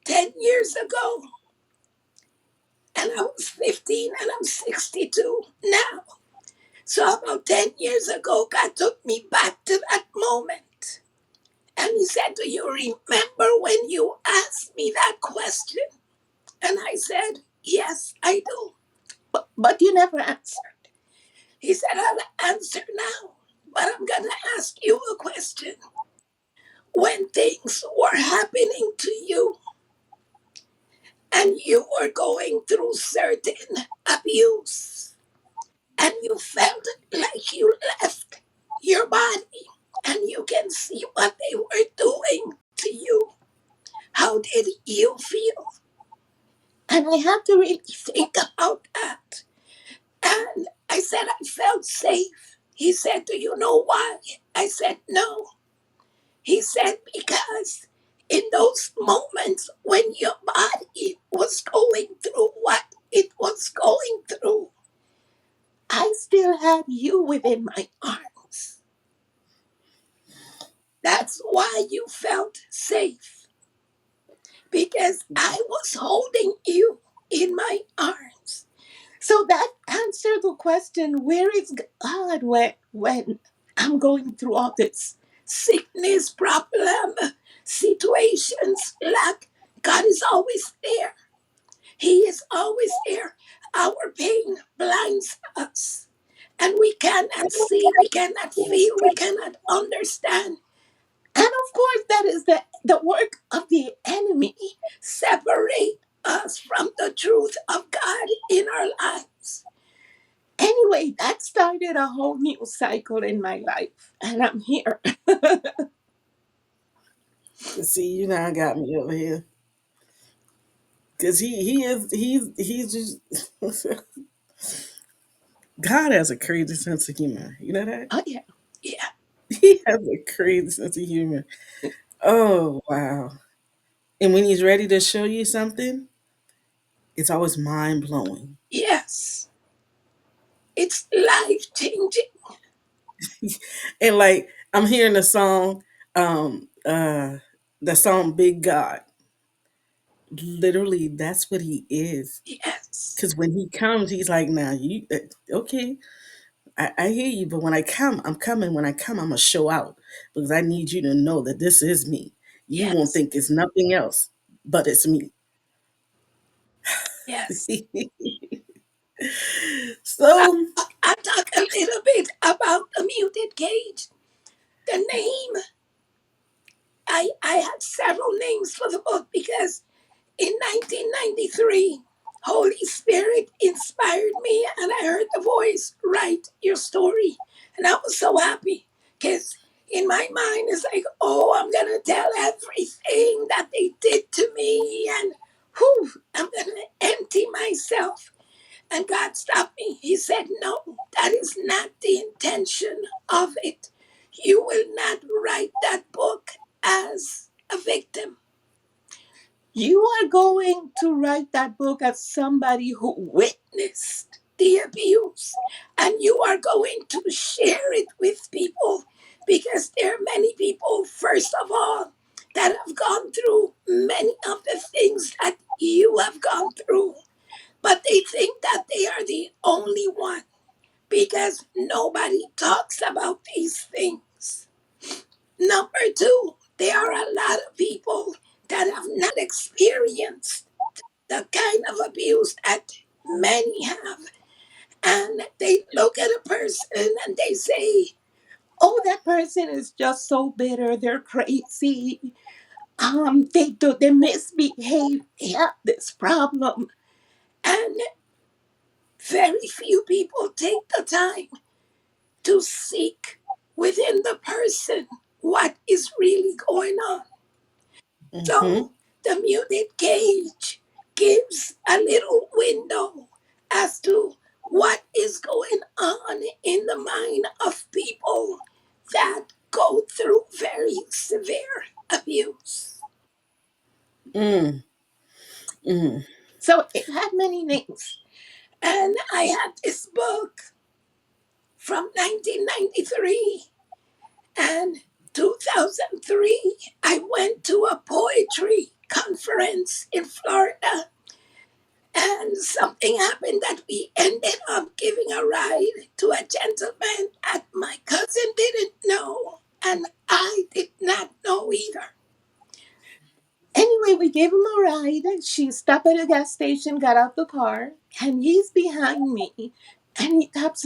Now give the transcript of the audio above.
10 years ago, and I was 15 and I'm 62 now. So about 10 years ago, God took me back to that moment. And he said, do you remember when you asked me that question? And I said, yes, I do. But you never answered. He said, I'll answer now, but I'm going to ask you a question. When things were happening to you and you were going through certain abuse and you felt like you left your body and you can see what they were doing to you, how did you feel? And I had to really think about that. And I said, I felt safe. He said, do you know why? I said, no. He said, because in those moments when your body was going through what it was going through, I still had you within my arms. That's why you felt safe, because I was holding you in my arms. So that answered the question, where is God when I'm going through all this sickness, problem, situations, lack? God is always there. He is always there. Our pain blinds us. And we cannot see, we cannot feel, we cannot understand. And of course, that is the work of the enemy. Separate us from the truth of God in our lives. Anyway, that started a whole new cycle in my life, and I'm here. See, you now got me over here. Cause he's just God has a crazy sense of humor. You know that? Oh yeah, yeah, He has a crazy sense of humor. Oh wow. And when he's ready to show you something, it's always mind blowing. yes. It's life changing. And like I'm hearing the song, um, uh, the song Big God. Literally, that's what he is. Yes, Because when he comes, he's like, "Now you okay? I hear you, but when I come, I'm coming. When I come, I'm gonna show out because I need you to know that this is me. You won't yes, think it's nothing else, but it's me." yes. I, So, I talk a little bit about the muted cage. The name, I had several names for the book because in 1993, Holy Spirit inspired me and I heard the voice, write your story. And I was so happy because in my mind it's like, oh, I'm going to tell everything that they did to me and whew, I'm going to empty myself. And God stopped me. He said, no, that is not the intention of it. You will not write that book as a victim. You are going to write that book as somebody who witnessed the abuse. And you are going to share it with people because there are many people, first of all, that have gone through many of the things that you have gone through. But they think that they are the only one because nobody talks about these things. Number two, there are a lot of people that have not experienced the kind of abuse that many have. And they look at a person and they say, oh, that person is just so bitter, they're crazy. They misbehave, they have this problem. And very few people take the time to seek within the person what is really going on. mhm. So the muted cage gives a little window as to what is going on in the mind of people that go through very severe abuse. Mm, mm, So it had many names. And I had this book from 1993 and 2003. I went to a poetry conference in Florida, and something happened that we ended up giving a ride to a gentleman that my cousin didn't know, and I did not know either. Anyway, we gave him a ride. She stopped at a gas station, got out the car, and he's behind me. And he taps